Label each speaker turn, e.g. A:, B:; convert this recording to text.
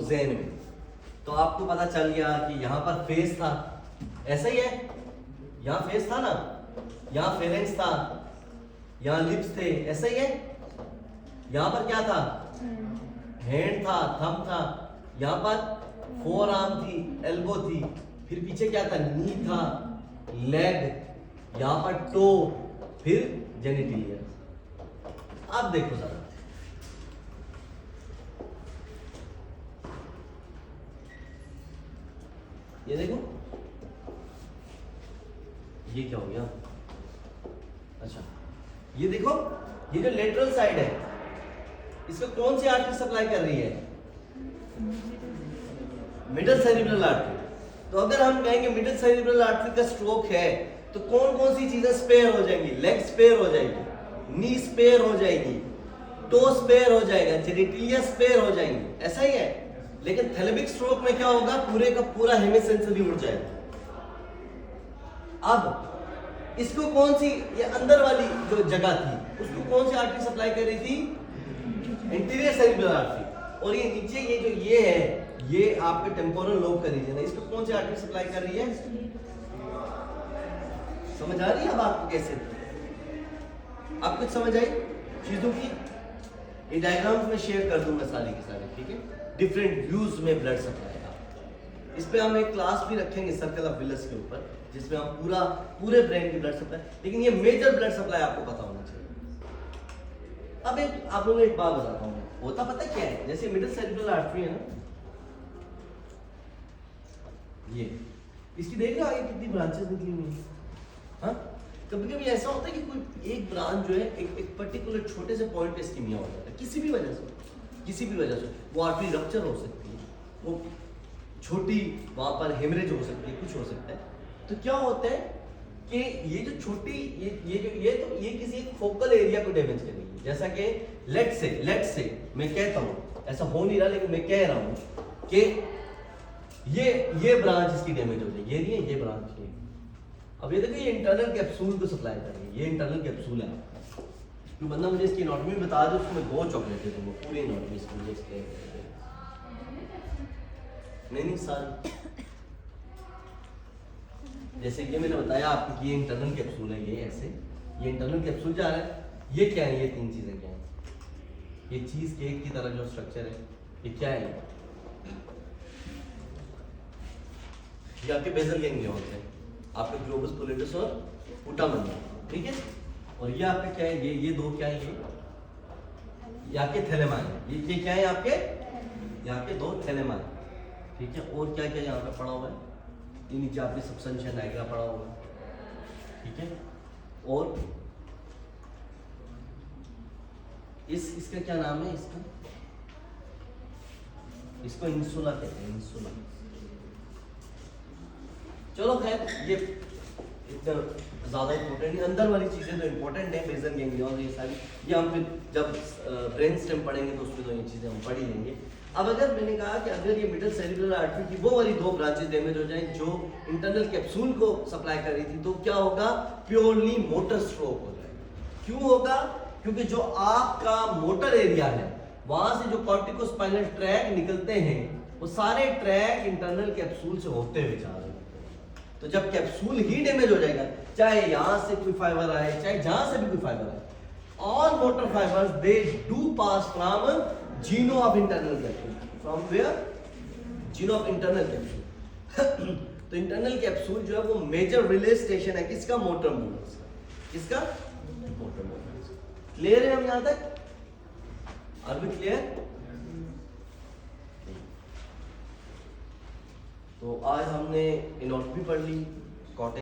A: जेन में। तो आपको पता चल गया कि यहाँ पर फेस था, ऐसा ही है, यहाँ फेस था ना, यहाँ फेरेंस था, यहाँ लिप्स थे, ऐसा ही है। यहाँ पर क्या था, हैंड था, थंब था, यहाँ पर फोर आर्म थी, एल्बो थी, फिर पीछे क्या था, नी था, लेग, यहाँ पर टो, फिर जेनिटिलिया। अब देखो जरा, ये देखो, ये क्या हो गया, अच्छा ये देखो, ये जो लेटरल साइड है इसको कौन सी आर्टरी सप्लाई कर रही है, मिडल सेरिब्रल आर्टरी। तो अगर हम कहेंगे मिडल सेरिब्रल आर्टरी का स्ट्रोक है तो कौन कौन सी चीजें स्पेयर हो जाएंगी, लेग स्पेयर हो जाएगी, नी स्पेयर हो जाएगी, टो स्पेयर हो जाएगा, जेनिटिलिया स्पेयर हो जाएंगी, ऐसा ही है। लेकिन थैलेमिक स्ट्रोक में क्या होगा, पूरे का पूरा हेमिसेंसरी उड़ जाएगा। अब इसको कौन सी, ये अंदर वाली जो जगह थी उसको कौन सी आर्टरी सप्लाई कर रही थी, इंटीरियर सेरिब्रल आर्टरी। और ये नीचे ये जो ये है, ये आपके टेम्पोरल लोब का रीजन है, इसको कौन सी आर्टरी सप्लाई कर रही है, समझ आ रही है अब आपको कैसे, आप कुछ समझ आई चीजों की। ये डायग्राम्स में शेयर कर दूंगा सारी की सारी, ठीक है, डिफरेंट व्यूज में ब्लड सप्लाई का। इस पे हम एक क्लास भी रखेंगे सर्कल ऑफ विलस के ऊपर, जिसमें हम पूरे ब्रेन की ब्लड सप्लाई, लेकिन ये मेजर ब्लड सप्लाई आपको पता होना चाहिए। अब एक आप लोगों को एक बात बताता हूँ, होता पता क्या है, जैसे मिडल सेरिब्रल आर्टरी है ना, ये इसकी देख रहे हो आगे कितनी ब्रांचेस निकली हुई है। हाँ, कभी कभी ऐसा होता है कि कोई एक ब्रांच जो है एक पर्टिकुलर छोटे से पॉइंट पे इस्कीमिया हो जाता है, किसी भी वजह से वो आर्टरी रप्चर हो सकती है, वो छोटी वहां पर हेमरेज हो सकती है, कुछ हो सकता है। तो क्या होता है कि ये जो छोटी ये किसी एक फोकल एरिया को डैमेज करेगी। जैसा कि लेट से मैं कहता हूँ, ऐसा हो नहीं रहा लेकिन मैं कह रहा हूँ कि ये ब्रांच इसकी डैमेज हो जाएगी, ये नहीं है, ये ब्रांच है। अब ये देखो, ये इंटरनल कैप्सूल को सप्लाई कर रही है, ये इंटरनल कैप्सूल है। तो बंदा मुझे इसकी एनाटॉमी बता दो, उसमें 2 चॉकलेट दे दूंगा, पूरी एनाटॉमी इसकी एक्सप्लेन कर दे। नहीं सारी, जैसे कि मैंने बताया आपको कि ये इंटरनल कैप्सूल है, ये ऐसे, ये इंटरनल कैप्सूल जा रहा है। ये क्या है, ये 3 चीजें क्या है, ये चीज केक की तरह जो स्ट्रक्चर है, ये क्या है, ये आपके बेसल गैंग्लियन हैं, आपके ग्लोबस पुलेटस और पुटामेंटा, ठीक है। और ये आपका क्या है, ये 2 क्या है, ये आपके थैलेमा है, ये क्या है आपके, ये आपके 2 थैलेमा है, ठीक है। और क्या क्या यहाँ पे पड़ा हुआ है, ये नीचे आपके सबस्टेंशिया नाइग्रा पड़ा हुआ है, ठीक है। और इसका क्या नाम है, इसको इंसुला कहते हैं, इंसुला। चलो खैर, ये इतना ज़्यादा इम्पोर्टेंट नहीं, अंदर वाली चीज़ें तो इम्पोर्टेंट है, बेसल गैंग्लियन ये सारी, ये हम फिर जब ब्रेन स्टेम पढ़ेंगे तो उसमें तो ये चीज़ें हम पढ़ ही लेंगे। अब अगर मैंने कहा कि अगर ये मिडल सेरिब्रल आर्टरी की वो वाली 2 ब्रांचेस डैमेज हो जाएं जो इंटरनल कैप्सूल को सप्लाई कर रही थी, तो क्या होगा, प्योरली मोटर स्ट्रोक हो जाएगा। क्यों होगा, क्योंकि जो आपका मोटर एरिया है, वहां से जो कॉर्टिकोस्पाइनल ट्रैक निकलते हैं, वो सारे ट्रैक इंटरनल कैप्सूल से होते हुए जा रहे हैं। तो जब कैप्सूल ही डैमेज हो जाएगा, चाहे यहां से कोई फाइबर आए, चाहे जहां से भी कोई फाइबर आए, all motor fibers they do pass from geno of internal capsule, from where, geno of internal capsule। तो इंटरनल कैप्सूल जो है वो मेजर रिले स्टेशन है किसका, मोटर न्यूरॉन्स का, किसका, मोटर न्यूरॉन्स। क्लियर है हम यहां तक, आर वी क्लियर। तो आज हमने एनाटॉमी पढ़ ली,